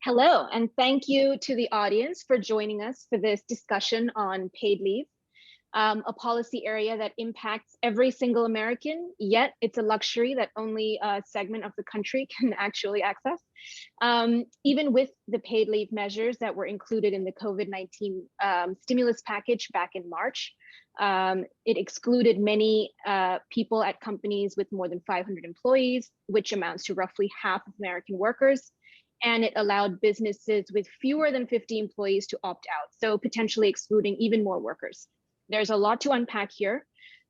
Hello, and thank you to the audience for joining us for this discussion on paid leave, a policy area that impacts every single American, yet it's a luxury that only a segment of the country can actually access. Even with the paid leave measures that were included in the COVID-19 stimulus package back in March, it excluded many people at companies with more than 500 employees, which amounts to roughly half of American workers. And it allowed businesses with fewer than 50 employees to opt out, so potentially excluding even more workers. There's a lot to unpack here.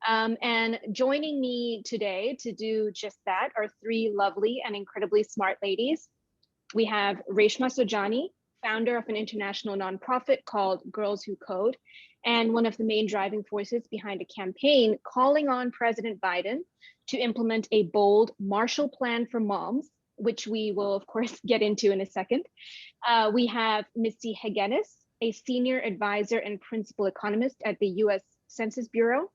And joining me today to do just that are three lovely and incredibly smart ladies. We have Reshma Saujani, founder of an international nonprofit called Girls Who Code, and one of the main driving forces behind a campaign calling on President Biden to implement a bold Marshall Plan for moms, which we will, of course, get into in a second. We have Misty Heggeness, a senior advisor and principal economist at the US Census Bureau.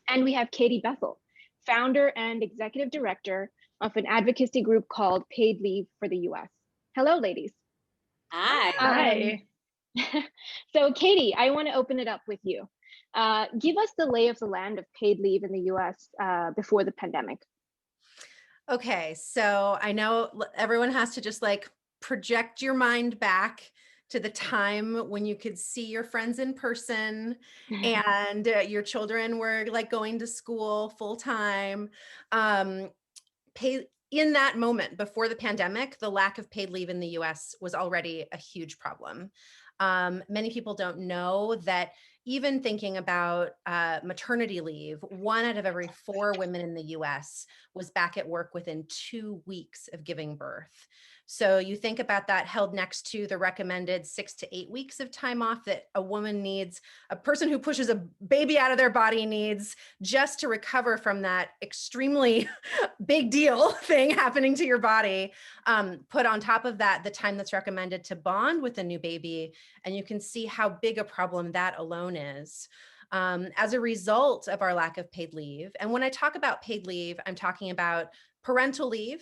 And we have Katie Bethell, founder and executive director of an advocacy group called Paid Leave for the US. Hello, ladies. Hi. So Katie, I want to open it up with you. Give us the lay of the land of paid leave in the US before the pandemic. Okay, so I know everyone has to just project your mind back to the time when you could see your friends in person and your children were going to school full time. In that moment before the pandemic, the lack of paid leave in the US was already a huge problem. Many people don't know that even thinking about maternity leave, 1 out of every 4 women in the US was back at work within 2 weeks of giving birth. So you think about that held next to the recommended 6 to 8 weeks of time off that a woman needs, a person who pushes a baby out of their body needs just to recover from that extremely big deal thing happening to your body. Put on top of that, the time that's recommended to bond with a new baby, and you can see how big a problem that alone is. As a result of our lack of paid leave. And when I talk about paid leave, I'm talking about parental leave,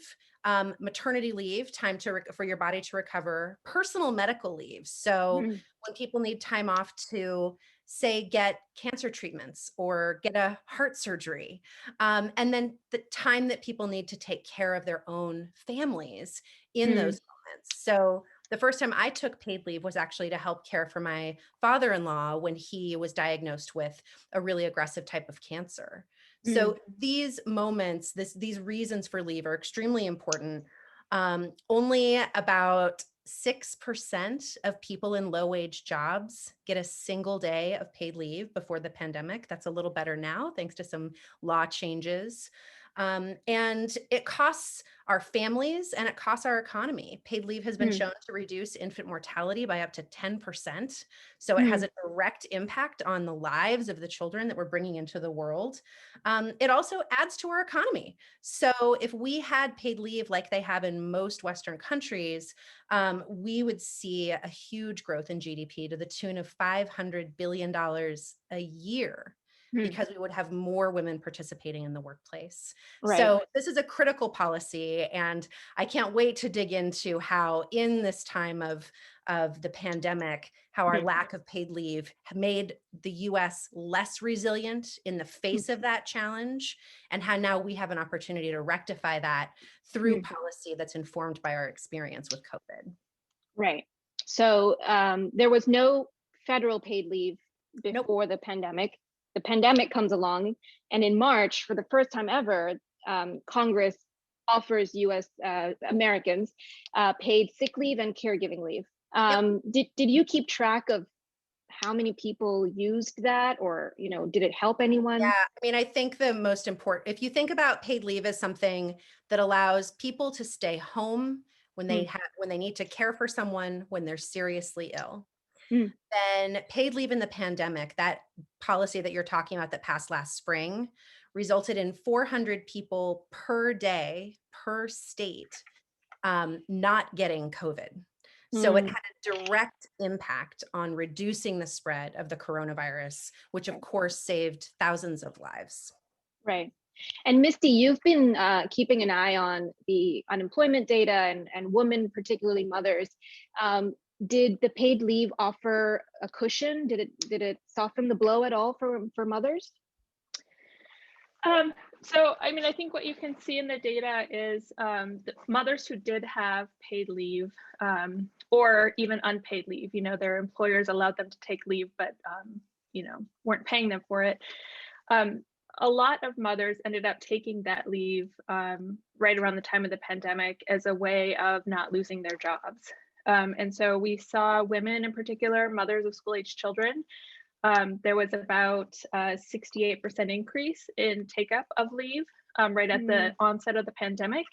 maternity leave, time for your body to recover, personal medical leave. So when people need time off to, say, get cancer treatments or get a heart surgery, and then the time that people need to take care of their own families in those moments. So the first time I took paid leave was actually to help care for my father-in-law when he was diagnosed with a really aggressive type of cancer. So these moments, these reasons for leave are extremely important. Only about 6% of people in low-wage jobs get a single day of paid leave before the pandemic. That's a little better now, thanks to some law changes. And it costs our families and it costs our economy. Paid leave has been shown to reduce infant mortality by up to 10%. So it has a direct impact on the lives of the children that we're bringing into the world. It also adds to our economy. So if we had paid leave like they have in most Western countries, we would see a huge growth in GDP to the tune of $500 billion a year, because we would have more women participating in the workplace. Right. So this is a critical policy, and I can't wait to dig into how in this time of the pandemic, how our lack of paid leave made the US less resilient in the face of that challenge, and how now we have an opportunity to rectify that through policy that's informed by our experience with COVID. Right. So there was no federal paid leave before the pandemic. The pandemic comes along, and in March, for the first time ever, Congress offers US Americans paid sick leave and caregiving leave. Did you keep track of how many people used that, or did it help anyone? Yeah, I mean, I think the most important, if you think about paid leave as something that allows people to stay home when they need to care for someone when they're seriously ill, then paid leave in the pandemic, that policy that you're talking about that passed last spring, resulted in 400 people per day per state not getting COVID. So it had a direct impact on reducing the spread of the coronavirus, which of course saved thousands of lives. Right. And Misty, you've been keeping an eye on the unemployment data and women, particularly mothers. Did the paid leave offer a cushion? Did it soften the blow at all for mothers? So, I mean, I think what you can see in the data is the mothers who did have paid leave or even unpaid leave, you know, their employers allowed them to take leave, but, you know, weren't paying them for it. A lot of mothers ended up taking that leave right around the time of the pandemic as a way of not losing their jobs. And so we saw women in particular, mothers of school-age children, there was about a 68% increase in take-up of leave right at the onset of the pandemic.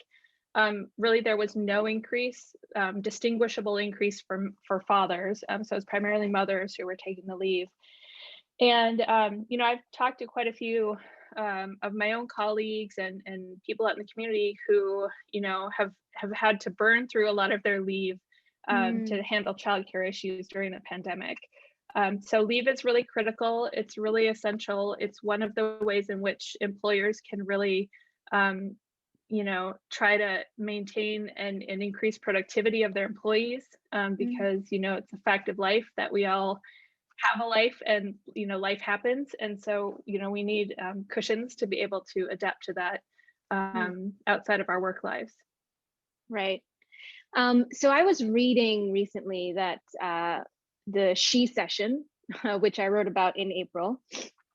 Really, there was no increase, distinguishable increase for fathers. So it's primarily mothers who were taking the leave. And, you know, I've talked to quite a few of my own colleagues and people out in the community who, you know, have had to burn through a lot of their leave to handle childcare issues during the pandemic. So leave is really critical. It's really essential. It's one of the ways in which employers can really, you know, try to maintain and increase productivity of their employees because, you know, it's a fact of life that we all have a life and, you know, life happens. And so, you know, we need cushions to be able to adapt to that outside of our work lives. Right. So I was reading recently that the she session, which I wrote about in April,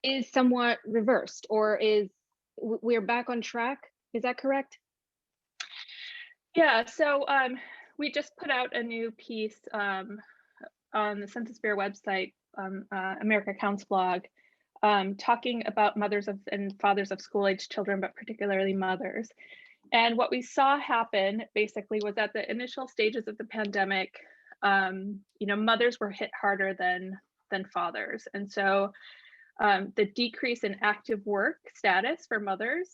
is somewhat reversed, or we're back on track. Is that correct? Yeah, so we just put out a new piece on the Census Bureau website, America Counts blog, talking about mothers of and fathers of school-age children, but particularly mothers. And what we saw happen basically was at the initial stages of the pandemic, you know, mothers were hit harder than fathers. And so the decrease in active work status for mothers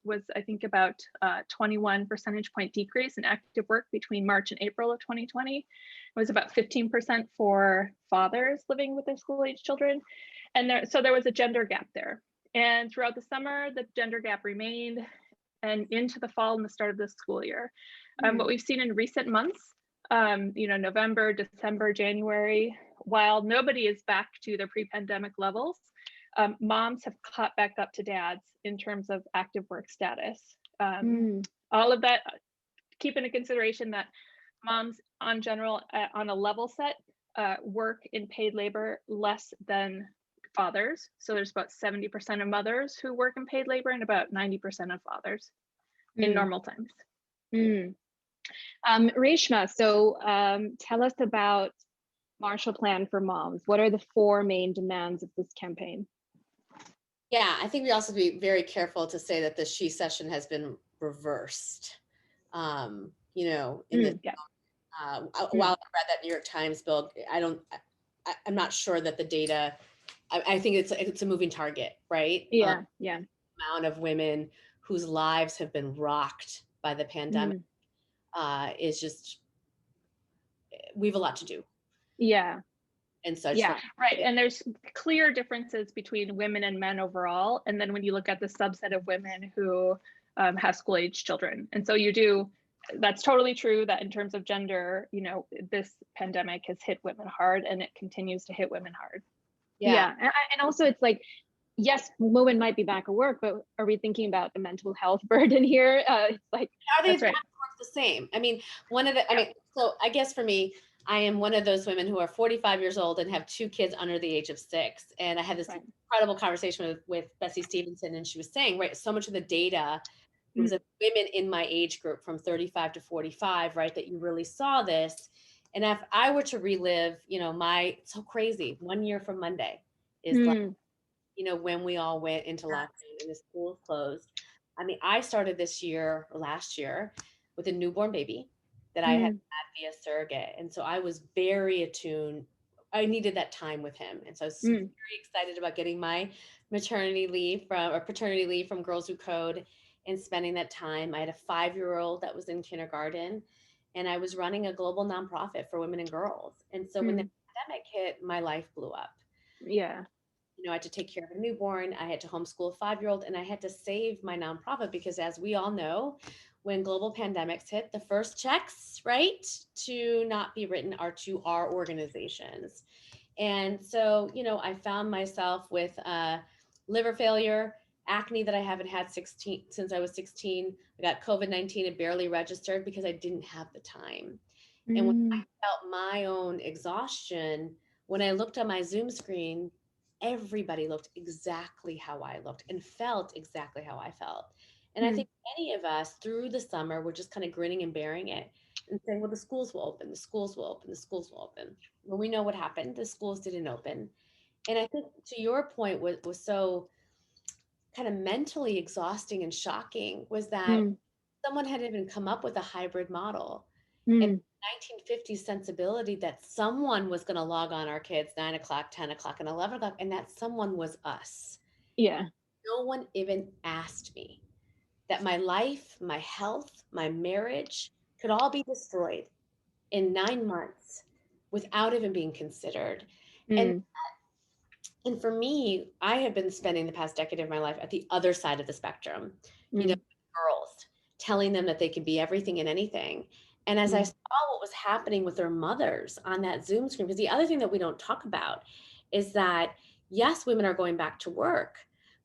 was, I think, about 21 percentage point decrease in active work between March and April of 2020. It was about 15% for fathers living with their school-age children. And so there was a gender gap there. And throughout the summer, the gender gap remained, and into the fall and the start of the school year. What we've seen in recent months, you know, November, December, January, while nobody is back to their pre-pandemic levels, moms have caught back up to dads in terms of active work status. All of that, keep into consideration that moms on general, on a level set, work in paid labor less than fathers. So there's about 70% of mothers who work in paid labor and about 90% of fathers in normal times. Reshma, so tell us about Marshall Plan for Moms. What are the 4 main demands of this campaign? Yeah, I think we also be very careful to say that the she session has been reversed. You know, in the while I read that New York Times bill, I'm not sure that the data. I think it's a moving target, right? Yeah. Amount of women whose lives have been rocked by the pandemic is just, we have a lot to do. Yeah. And so right. And there's clear differences between women and men overall. And then when you look at the subset of women who have school-age children. And so that's totally true that in terms of gender, you know, this pandemic has hit women hard and it continues to hit women hard. Yeah. And also it's like, yes, women might be back at work, but are we thinking about the mental health burden here? It's like, are they the same? I mean, so I guess for me, I am one of those women who are 45 years old and have 2 kids under the age of 6. And I had this incredible conversation with Bessie Stevenson, and she was saying, right, so much of the data, it was women in my age group from 35 to 45, right, that you really saw this. And if I were to relive, you know, it's so crazy, 1 year from Monday is like, you know, when we all went into lockdown and the schools closed. I mean, I started last year with a newborn baby that I had via surrogate. And so I was very attuned. I needed that time with him. And so I was very excited about getting my paternity leave from Girls Who Code and spending that time. I had a 5-year-old that was in kindergarten, and I was running a global nonprofit for women and girls. And so when the pandemic hit, my life blew up. Yeah. I had to take care of a newborn. I had to homeschool a 5-year-old, and I had to save my nonprofit because, as we all know, when global pandemics hit, the first checks, right, to not be written are to our organizations. And so, I found myself with liver failure, acne that I haven't had since I was 16. I got COVID-19, it barely registered because I didn't have the time. And when I felt my own exhaustion, when I looked on my Zoom screen, everybody looked exactly how I looked and felt exactly how I felt. And I think many of us through the summer were just kind of grinning and bearing it and saying, well, the schools will open, the schools will open, the schools will open. Well, we know what happened. The schools didn't open. And I think to your point, what was so kind of mentally exhausting and shocking was that someone had even come up with a hybrid model. And 1950s sensibility that someone was going to log on our kids 9 o'clock, 10 o'clock, and 11 o'clock, and that someone was us. Yeah. No one even asked me that my life, my health, my marriage could all be destroyed in 9 months without even being considered. And for me, I have been spending the past decade of my life at the other side of the spectrum, girls, telling them that they can be everything and anything. And as I saw what was happening with their mothers on that Zoom screen, because the other thing that we don't talk about is that, yes, women are going back to work,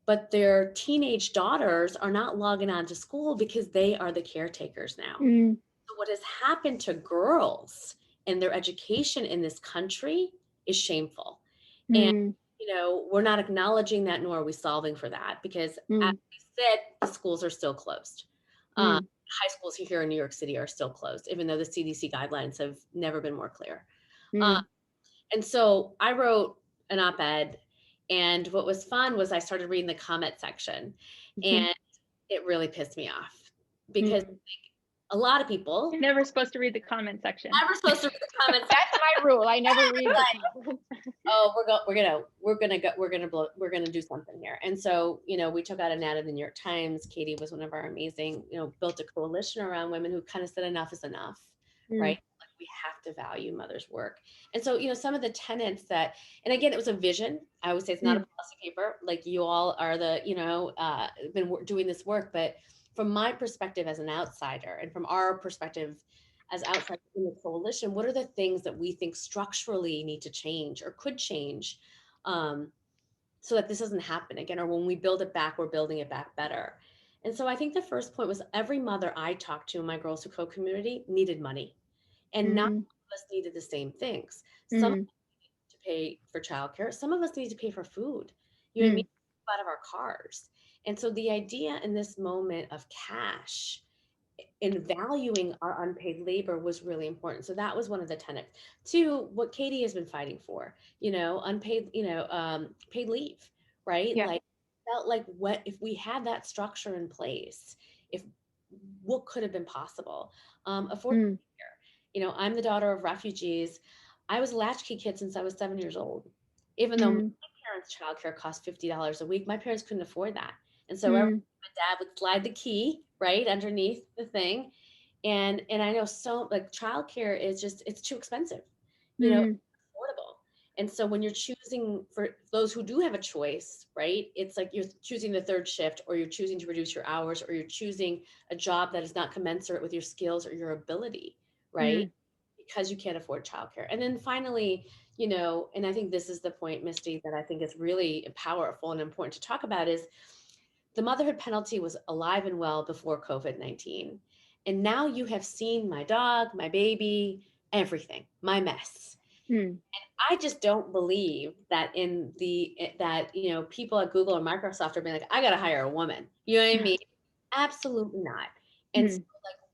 but their teenage daughters are not logging on to school because they are the caretakers now. So what has happened to girls and their education in this country is shameful. And, we're not acknowledging that, nor are we solving for that, because as we said, the schools are still closed. High schools here in New York City are still closed, even though the CDC guidelines have never been more clear. And so I wrote an op-ed, and what was fun was I started reading the comment section, and it really pissed me off because a lot of people. You're never supposed to read the comment section. Never supposed to read the comments. That's my rule. I never read the comments. Oh, we're gonna do something here. And so, we took out an ad in the New York Times. Katie was one of our amazing, built a coalition around women who kind of said enough is enough, right? Like, we have to value mothers' work. And so, some of the tenets that, and again, it was a vision. I would say it's not a policy paper. Like, you all are the, been doing this work, but from my perspective as an outsider, and from our perspective as outsiders in the coalition, what are the things that we think structurally need to change or could change so that this doesn't happen again? Or when we build it back, we're building it back better. And so I think the first point was every mother I talked to in my Girls Who Code community needed money. And not all of us needed the same things. Some of us needed to pay for childcare. Some of us need to pay for food. You know what I mean? Out of our cars. And so the idea in this moment of cash and valuing our unpaid labor was really important. So that was one of the tenets. Two, what Katie has been fighting for, unpaid, paid leave, right? Yeah. Like, felt like what if we had that structure in place, what could have been possible? Affordable care. I'm the daughter of refugees. I was a latchkey kid since I was 7 years old. Even though my parents' childcare cost $50 a week, my parents couldn't afford that. And so my dad would slide the key right underneath the thing. And I know childcare is it's too expensive, affordable. And so when you're choosing, for those who do have a choice, right, it's like you're choosing the third shift, or you're choosing to reduce your hours, or you're choosing a job that is not commensurate with your skills or your ability, right? Because you can't afford childcare. And then finally, and I think this is the point, Misty, that I think is really powerful and important to talk about is the motherhood penalty was alive and well before COVID-19. And now you have seen my dog, my baby, everything, my mess. And I just don't believe that people at Google or Microsoft are being like, I got to hire a woman. You know what I mean? Absolutely not. And so,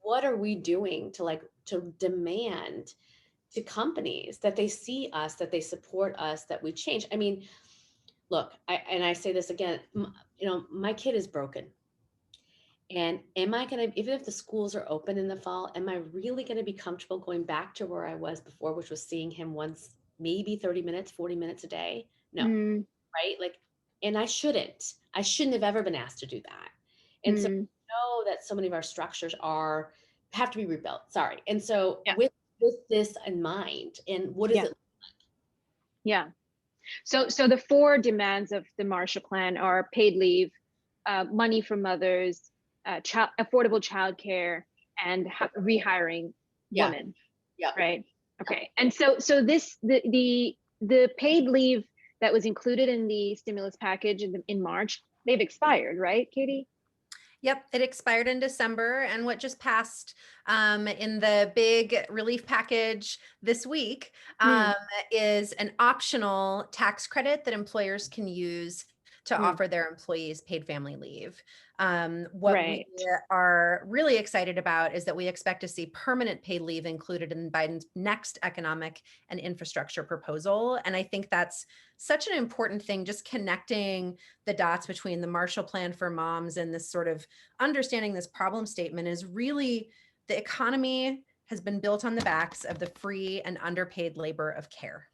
what are we doing to demand to companies that they see us, that they support us, that we change? I mean, look, I say this again, my kid is broken. And am I going to, even if the schools are open in the fall, am I really going to be comfortable going back to where I was before, which was seeing him once, maybe 30 minutes, 40 minutes a day? No, right? Like, and I shouldn't have ever been asked to do that. And so I know that so many of our structures have to be rebuilt. Sorry. And so with this in mind, and what does it look like? Yeah. So the four demands of the Marshall Plan are paid leave, money for mothers, affordable childcare, and rehiring women. Yeah. Right. Okay. And so this the paid leave that was included in the stimulus package in March, they've expired, right, Katie? Yep, it expired in December, and what just passed in the big relief package this week is an optional tax credit that employers can use to offer their employees paid family leave. What we are really excited about is that we expect to see permanent paid leave included in Biden's next economic and infrastructure proposal. And I think that's such an important thing, just connecting the dots between the Marshall Plan for moms and this sort of understanding this problem statement is really the economy has been built on the backs of the free and underpaid labor of care.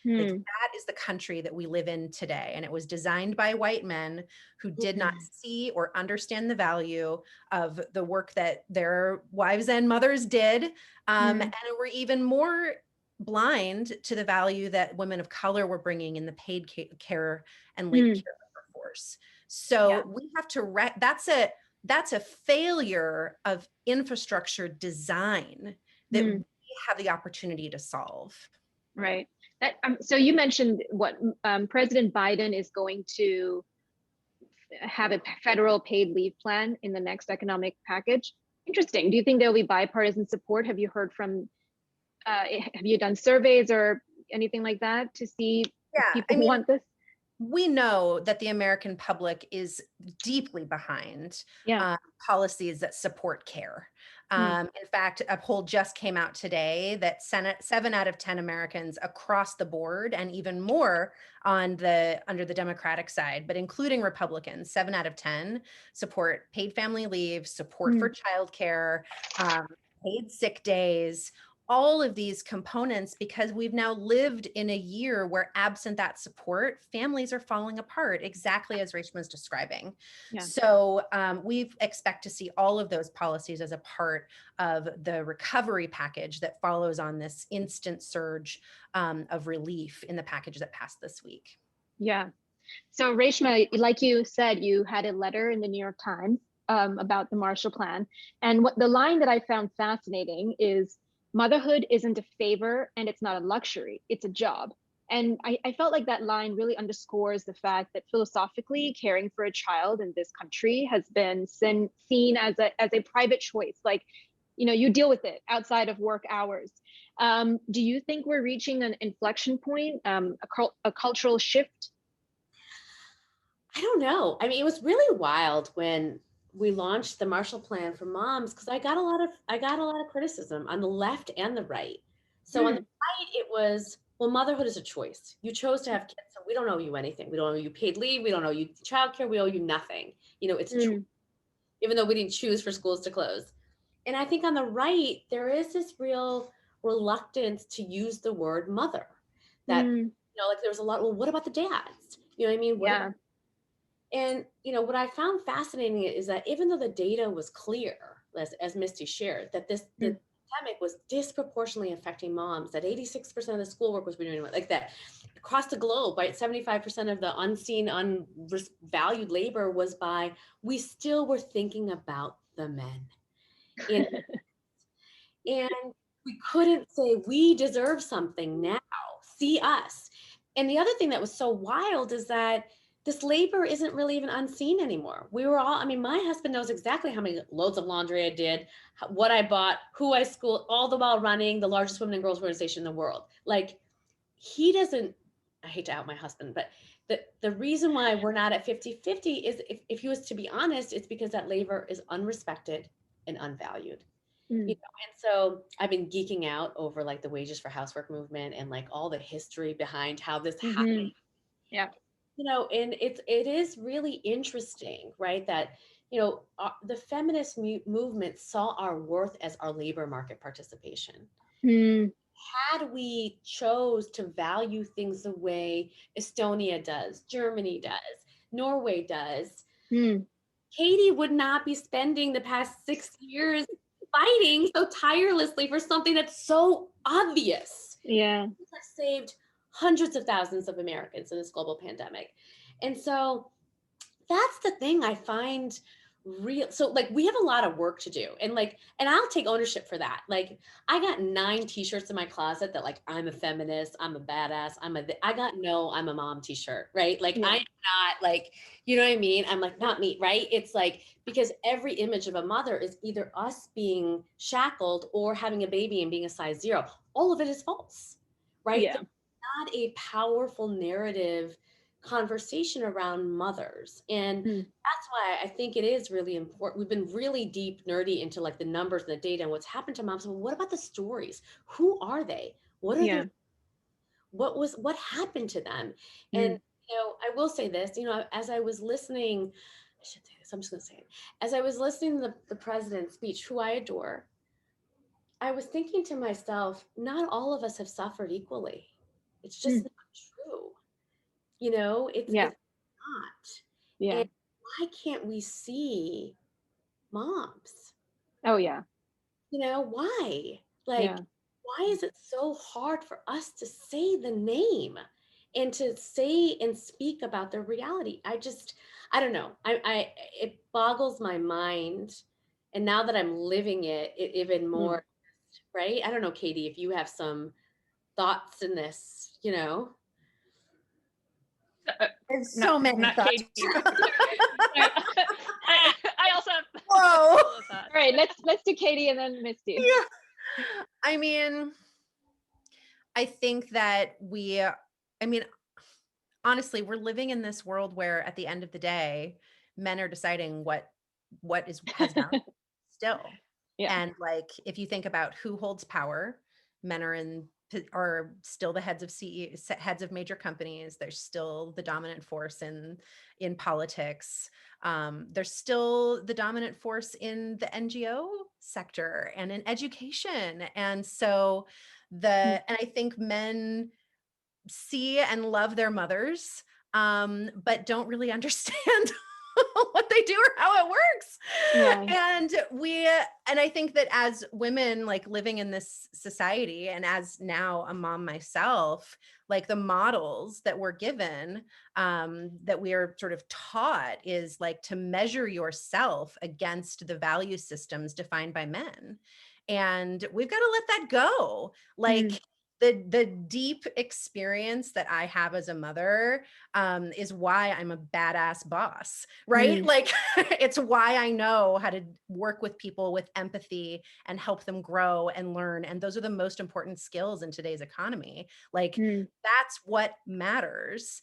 Like, that is the country that we live in today. And it was designed by white men who did not see or understand the value of the work that their wives and mothers did. And were even more blind to the value that women of color were bringing in the paid care and late care workforce. So we have to, that's a failure of infrastructure design that we have the opportunity to solve. Right. So you mentioned what President Biden is going to have a federal paid leave plan in the next economic package. Interesting. Do you think there'll be bipartisan support? Have you heard from, have you done surveys or anything like that to see if people want this? We know that the American public is deeply behind policies that support care. In fact, a poll just came out today that 7 out of 10 Americans across the board, and even more under the Democratic side, but including Republicans, 7 out of 10 support paid family leave, support for childcare, paid sick days, all of these components, because we've now lived in a year where, absent that support, families are falling apart, exactly as Reshma is describing. So we expect to see all of those policies as a part of the recovery package that follows on this instant surge of relief in the package that passed this week. Yeah. So Reshma, like you said, you had a letter in the New York Times about the Marshall Plan. And what the line that I found fascinating is, motherhood isn't a favor and it's not a luxury, it's a job. And I felt like that line really underscores the fact that philosophically caring for a child in this country has been seen as a private choice. Like, you know, you deal with it outside of work hours. Do you think we're reaching an inflection point, a cultural shift? I don't know. I mean, it was really wild when we launched the Marshall Plan for moms, because I got a lot of criticism on the left and the right. So on the right, it was, well, motherhood is a choice. You chose to have kids, so we don't owe you anything. We don't owe you paid leave. We don't owe you childcare. We owe you nothing. You know, it's a choice, even though we didn't choose for schools to close. And I think on the right, there is this real reluctance to use the word mother. That, you know, like there was a lot, well, what about the dads? You know what I mean? And, you know, what I found fascinating is that even though the data was clear, as Misty shared, that the pandemic was disproportionately affecting moms, that 86% of the schoolwork was being doing like that across the globe, right? 75% of the unseen, unvalued labor was by, we still were thinking about the men. And we couldn't say, we deserve something now, see us. And the other thing that was so wild is that this labor isn't really even unseen anymore. We were all, I mean, my husband knows exactly how many loads of laundry I did, what I bought, who I schooled, all the while running the largest women and girls organization in the world. Like, he doesn't, I hate to out my husband, but the reason why we're not at 50-50 is, if he was to be honest, it's because that labor is unrespected and unvalued. You know, and so I've been geeking out over like the wages for housework movement and like all the history behind how this happened. You know, and it is really interesting, right? That, you know, the feminist movement saw our worth as our labor market participation. Had we chose to value things the way Estonia does, Germany does, Norway does, Katie would not be spending the past 6 years fighting so tirelessly for something that's so obvious. That saved hundreds of thousands of Americans in this global pandemic. And so that's the thing I find real. So like, we have a lot of work to do, and I'll take ownership for that. Like, I got 9 t-shirts in my closet that like, I'm a feminist, I'm a badass, I got no, I'm a mom t-shirt, right? Like, I'm not like, you know what I mean? I'm like, not me, right? It's like, because every image of a mother is either us being shackled or having a baby and being a size 0. All of it is false, right? Yeah. There's not a powerful narrative conversation around mothers. And that's why I think it is really important. We've been really deep nerdy into like the numbers and the data and what's happened to moms. But what about the stories? Who are they? What are their, what happened to them? And I will say this, as I was listening, I should say this, I'm just gonna say it. As I was listening to the president's speech, who I adore, I was thinking to myself, not all of us have suffered equally. It's just not true. It's not. Yeah. And why can't we see moms? Oh yeah. Why? Like, why is it so hard for us to say the name and to say and speak about their reality? I don't know. It boggles my mind. And now that I'm living it even more, right? I don't know, Katie, if you have some thoughts in this, There's so many thoughts. Katie. I also have. Whoa. All right, let's do Katie and then Misty. Yeah. I mean, I think that honestly, we're living in this world where at the end of the day, men are deciding what has value still. Yeah. And like, if you think about who holds power, men are still the heads of major companies. They're still the dominant force in politics. They're still the dominant force in the NGO sector and in education. And so and I think men see and love their mothers, but don't really understand what they do or how it works. And I think that as women, like living in this society, and as now a mom myself, like the models that we're given, that we are sort of taught is like to measure yourself against the value systems defined by men. And we've got to let that go. Like, the deep experience that I have as a mother is why I'm a badass boss, right? Like, it's why I know how to work with people with empathy and help them grow and learn. And those are the most important skills in today's economy. Like, that's what matters,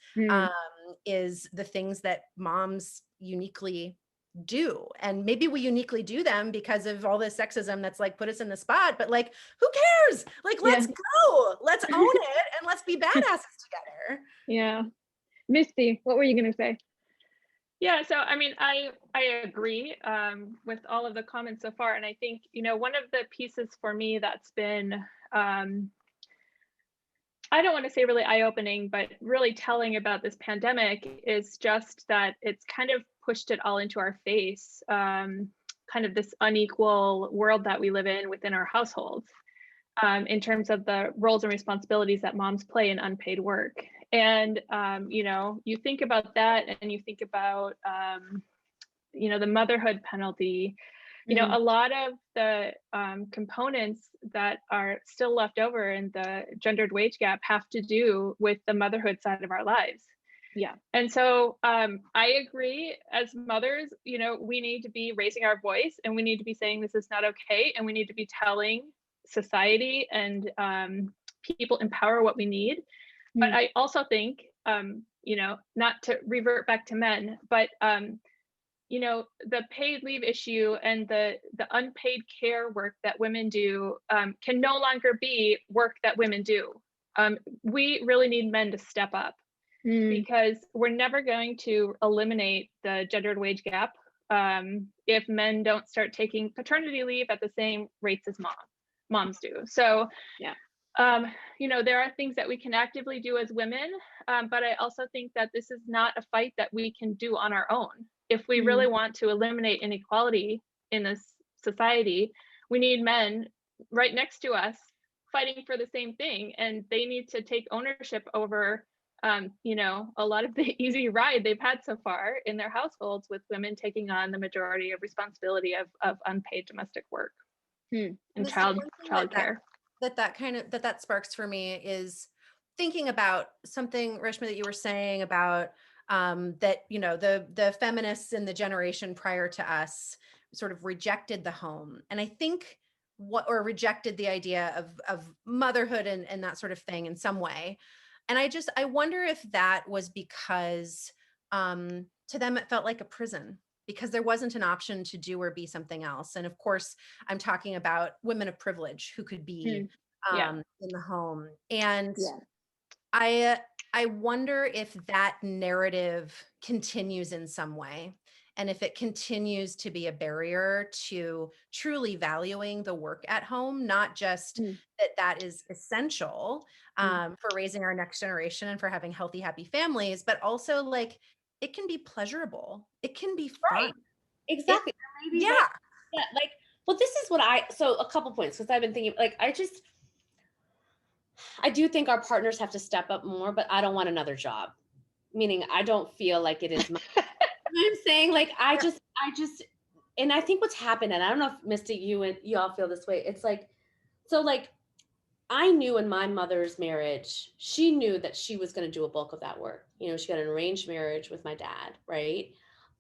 is the things that moms uniquely do. And maybe we uniquely do them because of all this sexism that's like put us in the spot, but like, who cares? Like, let's go, let's own it, and let's be badasses together. Yeah. Misty, what were you going to say? Yeah, so I mean, I agree with all of the comments so far. And I think, one of the pieces for me that's been, I don't want to say really eye-opening, but really telling about this pandemic is just that it's kind of pushed it all into our face, kind of this unequal world that we live in within our households, in terms of the roles and responsibilities that moms play in unpaid work. And, you think about that, and you think about, the motherhood penalty. A lot of the components that are still left over in the gendered wage gap have to do with the motherhood side of our lives. Yeah. And so I agree, as mothers, we need to be raising our voice, and we need to be saying this is not okay. And we need to be telling society and people in power what we need. But I also think, not to revert back to men, but the paid leave issue and the unpaid care work that women do can no longer be work that women do. We really need men to step up, because we're never going to eliminate the gendered wage gap if men don't start taking paternity leave at the same rates as moms do. So there are things that we can actively do as women, but I also think that this is not a fight that we can do on our own. If we really want to eliminate inequality in this society, we need men right next to us fighting for the same thing, and they need to take ownership over you know, a lot of the easy ride they've had so far in their households, with women taking on the majority of responsibility of unpaid domestic work and childcare. That sparks for me is thinking about something, Reshma, that you were saying about that, you know, the feminists in the generation prior to us sort of rejected the home. And I think or rejected the idea of motherhood and that sort of thing in some way. And I wonder if that was because to them it felt like a prison, because there wasn't an option to do or be something else. And of course, I'm talking about women of privilege who could be in the home. And I wonder if that narrative continues in some way, and if it continues to be a barrier to truly valuing the work at home, not just that is essential for raising our next generation and for having healthy, happy families, but also like it can be pleasurable. It can be fun. Right. Exactly. Well, this is what so a couple points, because I've been thinking, like, I do think our partners have to step up more, but I don't want another job. Meaning I don't feel like it is my, you know what I'm saying? Like, I just, and I think what's happened, and I don't know if Misty, you all feel this way. It's like, so like, I knew in my mother's marriage, she knew that she was going to do a bulk of that work. You know, she got an arranged marriage with my dad, right?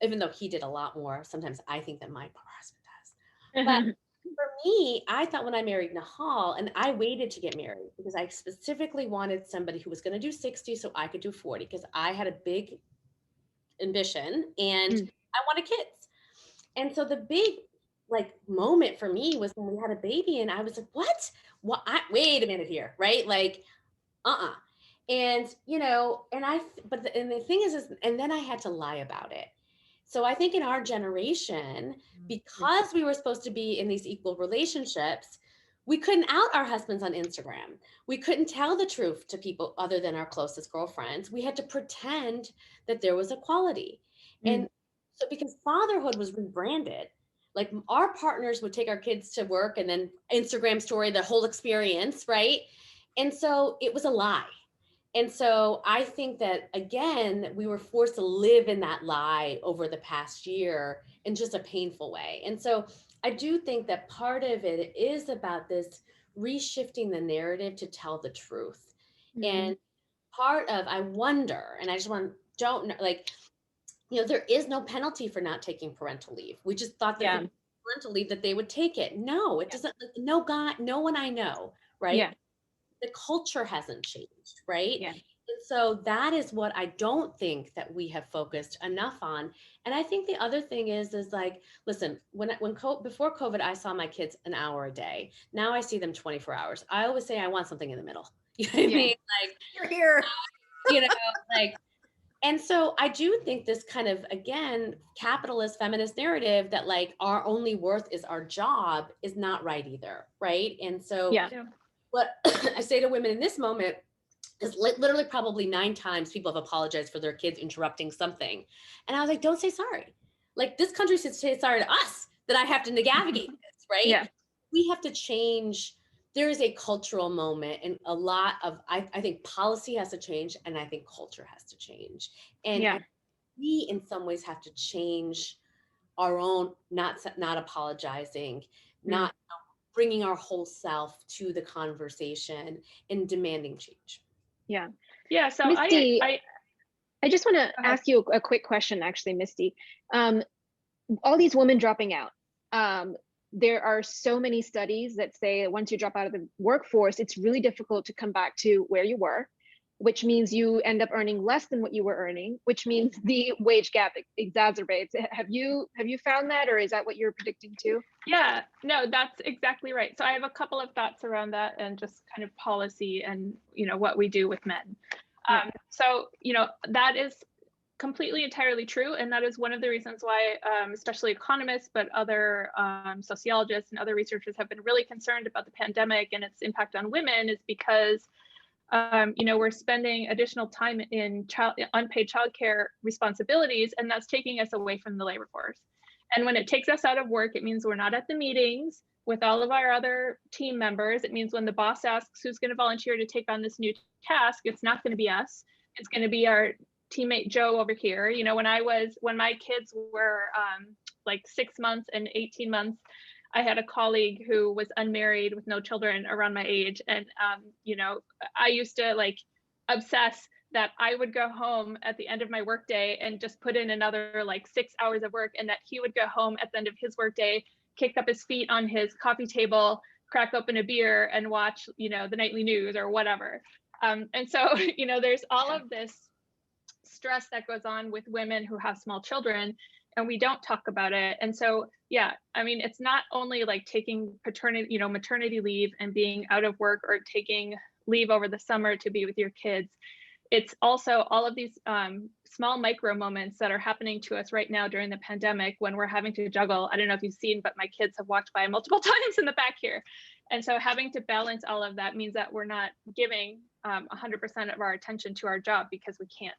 Even though he did a lot more. Sometimes I think that my poor husband does. But for me, I thought when I married Nahal, and I waited to get married because I specifically wanted somebody who was going to do 60 so I could do 40, because I had a big ambition and I wanted kids. And so the big like moment for me was when we had a baby, and I was like, what? Wait a minute here, right? Like, and you know, and the thing is, and then I had to lie about it. So I think in our generation, because we were supposed to be in these equal relationships, we couldn't out our husbands on Instagram. We couldn't tell the truth to people other than our closest girlfriends. We had to pretend that there was equality. And so because fatherhood was rebranded, like our partners would take our kids to work and then Instagram story, the whole experience, right? And so it was a lie. And so I think that, again, we were forced to live in that lie over the past year in just a painful way. And so I do think that part of it is about this reshifting the narrative to tell the truth. And part of, I wonder, and I just don't know, like, you know, there is no penalty for not taking parental leave. We just thought that parental leave, that they would take it. No, it doesn't. No one I know, right? Yeah. The culture hasn't changed, right? Yeah. And so that is what I don't think that we have focused enough on. And I think the other thing is like, listen, before COVID, I saw my kids an hour a day. Now I see them 24 hours. I always say I want something in the middle. You know what I mean? Like, you're here. You know, like, and so I do think this kind of, again, capitalist feminist narrative that like our only worth is our job is not right either, right? And so what I say to women in this moment is literally probably 9 times people have apologized for their kids interrupting something. And I was like, don't say sorry. Like, this country should say sorry to us that I have to navigate this, right? Yeah. We have to change. There is a cultural moment, and a lot of, I think policy has to change, and I think culture has to change. And we in some ways have to change our own, not apologizing, not bringing our whole self to the conversation and demanding change. Yeah. Yeah. So Misty, I just want to ask you a quick question, actually, Misty. All these women dropping out. There are so many studies that say that once you drop out of the workforce, it's really difficult to come back to where you were, which means you end up earning less than what you were earning, which means the wage gap exacerbates. Have you found that, or is that what you're predicting too? Yeah, no, that's exactly right. So I have a couple of thoughts around that, and just kind of policy and, you know, what we do with men. So, you know, that is completely entirely true. And that is one of the reasons why, especially economists, but other sociologists and other researchers have been really concerned about the pandemic and its impact on women, is because you know, we're spending additional time in unpaid childcare responsibilities, and that's taking us away from the labor force. And when it takes us out of work, it means we're not at the meetings, with all of our other team members. It means when the boss asks who's going to volunteer to take on this new task, it's not going to be us. It's going to be our teammate Joe over here. You know, when my kids were like 6 months and 18 months, I had a colleague who was unmarried with no children around my age. And, you know, I used to like obsess that I would go home at the end of my workday and just put in another like 6 hours of work, and that he would go home at the end of his workday, kick up his feet on his coffee table, crack open a beer and watch, you know, the nightly news or whatever. And so, you know, there's all of this stress that goes on with women who have small children, and we don't talk about it. And so, yeah, I mean, it's not only like taking paternity, you know, maternity leave and being out of work, or taking leave over the summer to be with your kids. It's also all of these small micro moments that are happening to us right now during the pandemic, when we're having to juggle. I don't know if you've seen, but my kids have walked by multiple times in the back here. And so having to balance all of that means that we're not giving 100% of our attention to our job because we can't.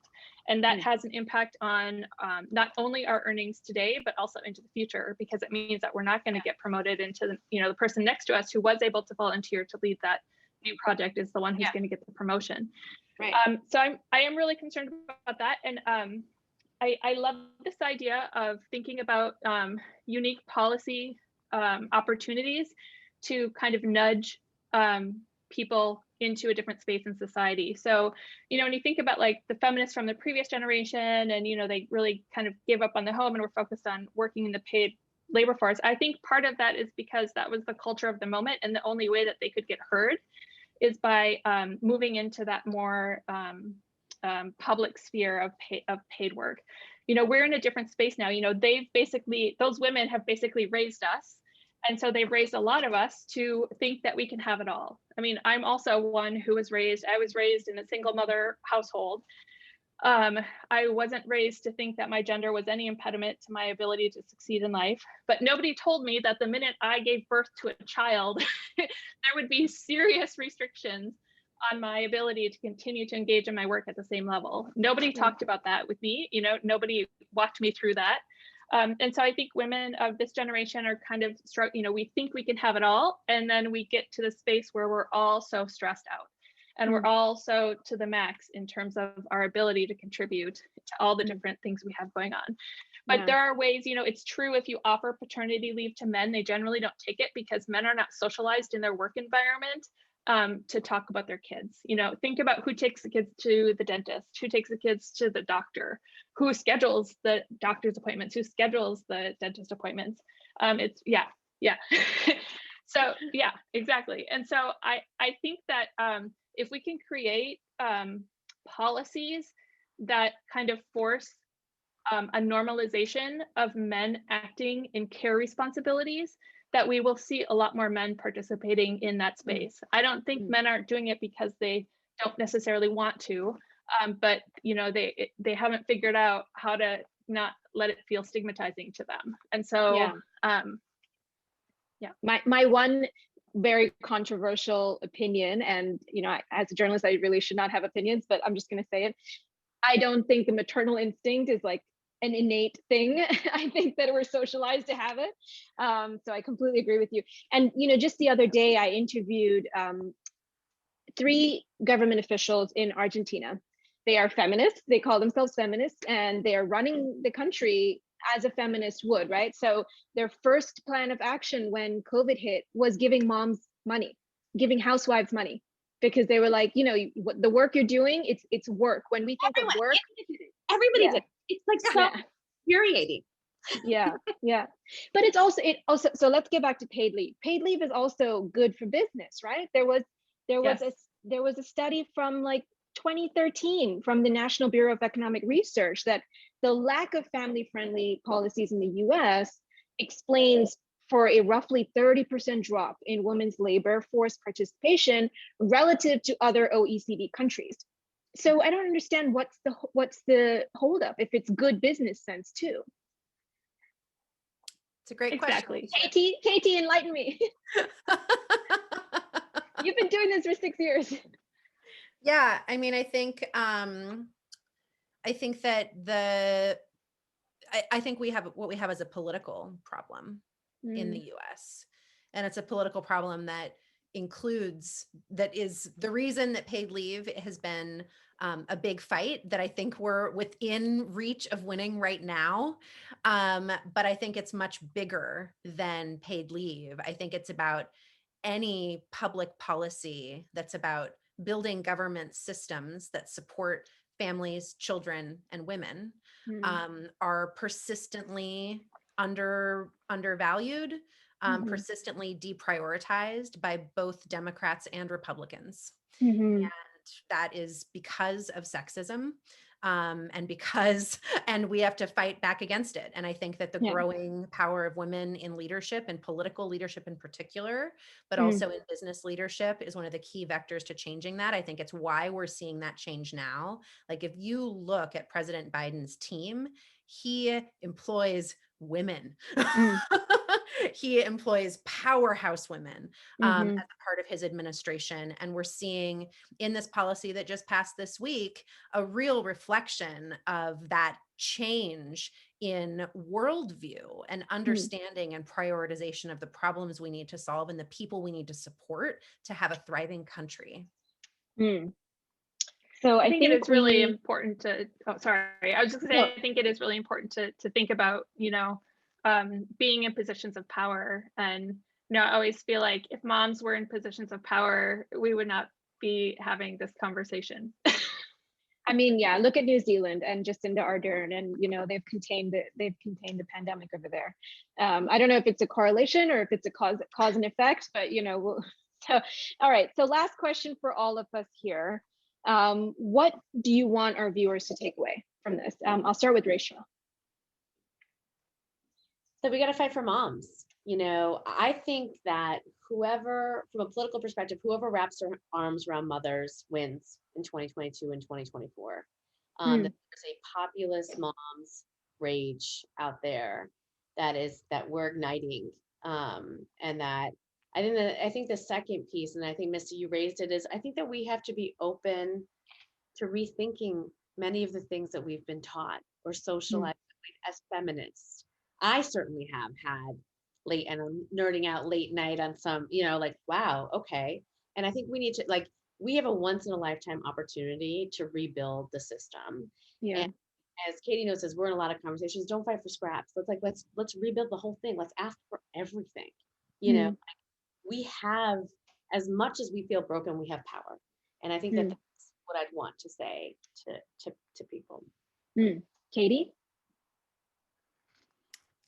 And that has an impact on not only our earnings today, but also into the future, because it means that we're not going to get promoted into the, you know, the person next to us who was able to volunteer to lead that new project is the one who's going to get the promotion. Right. So I am really concerned about that. And I love this idea of thinking about unique policy opportunities to kind of nudge people into a different space in society. So, you know, when you think about like the feminists from the previous generation, and, you know, they really kind of gave up on the home and were focused on working in the paid labor force. I think part of that is because that was the culture of the moment, and the only way that they could get heard is by moving into that more public sphere of paid work. You know, we're in a different space now. You know, those women have basically raised us. And so they've raised a lot of us to think that we can have it all. I mean, I'm also one who I was raised in a single mother household. I wasn't raised to think that my gender was any impediment to my ability to succeed in life, but nobody told me that the minute I gave birth to a child, there would be serious restrictions on my ability to continue to engage in my work at the same level. Nobody talked about that with me, you know, nobody walked me through that. And so I think women of this generation are kind of, you know, we think we can have it all, and then we get to the space where we're all so stressed out. And we're all so to the max in terms of our ability to contribute to all the different things we have going on. But there are ways, you know, it's true, if you offer paternity leave to men, they generally don't take it because men are not socialized in their work environment to talk about their kids. You know, think about who takes the kids to the dentist, who takes the kids to the doctor, who schedules the doctor's appointments, who schedules the dentist appointments. It's so yeah, exactly. And so I think that if we can create policies that kind of force a normalization of men acting in care responsibilities, that we will see a lot more men participating in that space. I don't think men aren't doing it because they don't necessarily want to, but you know, they haven't figured out how to not let it feel stigmatizing to them. And so, my one very controversial opinion, and you know, as a journalist, I really should not have opinions, but I'm just going to say it. I don't think the maternal instinct is like an innate thing. I think that we're socialized to have it. So I completely agree with you. And you know, just the other day, I interviewed 3 government officials in Argentina. They are feminists. They call themselves feminists, and they are running the country as a feminist would, right? So their first plan of action when COVID hit was giving moms money, giving housewives money, because they were like, you know, the work you're doing, it's work. When we think of work, everybody did. It's like so infuriating. Yeah. But it's also so let's get back to paid leave. Paid leave is also good for business, right? There was a study from like 2013 from the National Bureau of Economic Research that the lack of family-friendly policies in the US explains for a roughly 30% drop in women's labor force participation relative to other OECD countries. So I don't understand what's the holdup if it's good business sense too. It's a great question. Katie, enlighten me. You've been doing this for 6 years. Yeah, I mean, I think that I think we have what we have as a political problem in the US. And it's a political problem that is the reason that paid leave has been a big fight that I think we're within reach of winning right now. But I think it's much bigger than paid leave. I think it's about any public policy that's about building government systems that support families, children, and women are persistently undervalued, persistently deprioritized by both Democrats and Republicans. And that is because of sexism. And we have to fight back against it. And I think that the growing power of women in leadership and political leadership in particular, but also in business leadership is one of the key vectors to changing that. I think it's why we're seeing that change now. Like if you look at President Biden's team, he employs women. He employs powerhouse women as a part of his administration. And we're seeing in this policy that just passed this week, a real reflection of that change in worldview and understanding and prioritization of the problems we need to solve and the people we need to support to have a thriving country. So I think it is really important to, I was just saying, I think it is really important to think about, being in positions of power. And, I always feel like if moms were in positions of power, we would not be having this conversation. I mean, look at New Zealand and Jacinda Ardern, and they've contained the pandemic over there. I don't know if it's a correlation or if it's a cause and effect, but all right. So last question for all of us here. What do you want our viewers to take away from this? I'll start with Reshma. So we got to fight for moms. I think that whoever, from a political perspective, whoever wraps their arms around mothers wins in 2022 and 2024. There's a populist moms rage out there that we're igniting, and that I think the second piece, and I think Misty, you raised it, is I think that we have to be open to rethinking many of the things that we've been taught or socialized as feminists. I certainly have had late, and I'm nerding out late night on some, wow, okay. And I think we need to, we have a once in a lifetime opportunity to rebuild the system. Yeah. And as Katie knows, as we're in a lot of conversations, don't fight for scraps. Let's rebuild the whole thing. Let's ask for everything. We have, as much as we feel broken, we have power. And I think that that's what I'd want to say to people. Katie?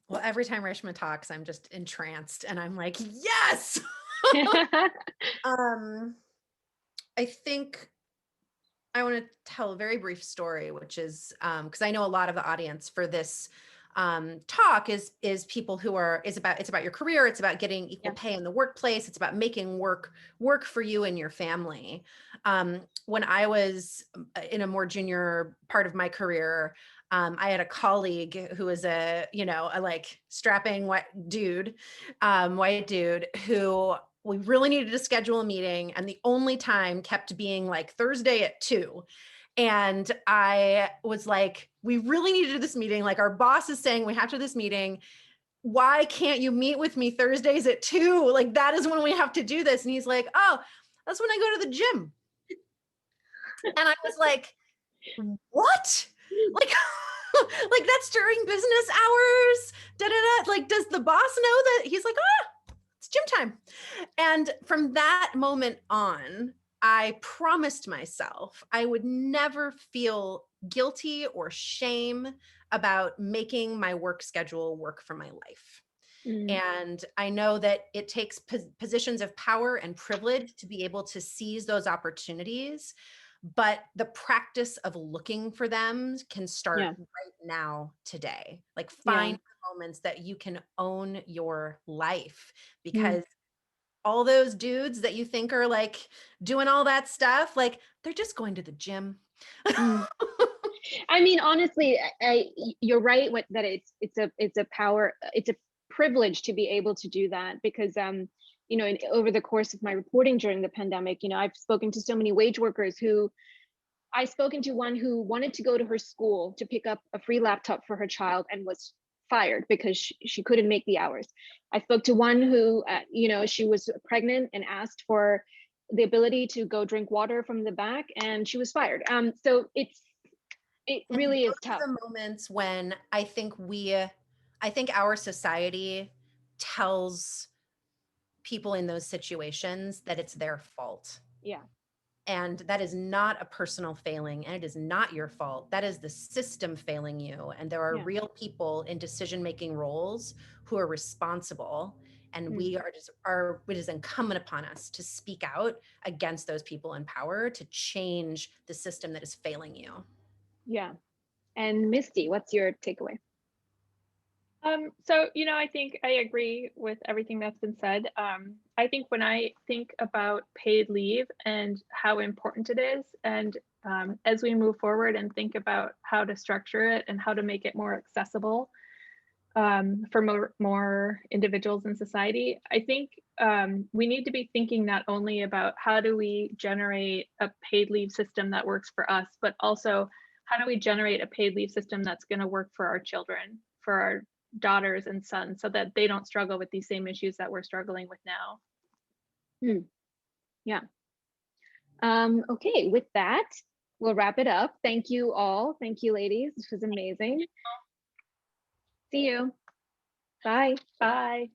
Well, every time Reshma talks, I'm just entranced and I'm like, yes. I think I want to tell a very brief story, which is because I know a lot of the audience for this talk is people who it's about your career. It's about getting equal pay in the workplace. It's about making work for you and your family. When I was in a more junior part of my career, I had a colleague who was a strapping white dude who we really needed to schedule a meeting, and the only time kept being Thursday at 2. And I was like, we really need to do this meeting. Our boss is saying we have to do this meeting. Why can't you meet with me Thursdays at 2? That is when we have to do this. And he's like, oh, that's when I go to the gym. And I was like, what? That's during business hours. Does the boss know that? He's like, it's gym time. And from that moment on, I promised myself I would never feel guilty or shame about making my work schedule work for my life. And I know that it takes positions of power and privilege to be able to seize those opportunities, but the practice of looking for them can start right now, today. Find moments that you can own your life, because all those dudes that you think are doing all that stuff, they're just going to the gym. I mean, honestly, you're right that it's a power, it's a privilege to be able to do that, because over the course of my reporting during the pandemic, I've spoken to so many wage workers I've spoken to one who wanted to go to her school to pick up a free laptop for her child and was fired because she couldn't make the hours. I spoke to one who, she was pregnant and asked for the ability to go drink water from the back, and she was fired. So it really is tough. The moments when I think our society tells people in those situations that it's their fault. Yeah. And that is not a personal failing, and it is not your fault. That is the system failing you. And there are real people in decision-making roles who are responsible. And it is incumbent upon us to speak out against those people in power to change the system that is failing you. Yeah. And Misty, what's your takeaway? So, I think I agree with everything that's been said. I think when I think about paid leave and how important it is, and as we move forward and think about how to structure it and how to make it more accessible for more individuals in society, I think we need to be thinking not only about how do we generate a paid leave system that works for us, but also how do we generate a paid leave system that's going to work for our children, for our daughters and sons, so that they don't struggle with these same issues that we're struggling with now. Yeah. Okay, with that, we'll wrap it up. Thank you all. Thank you, ladies. This was amazing. See you. Bye. Bye.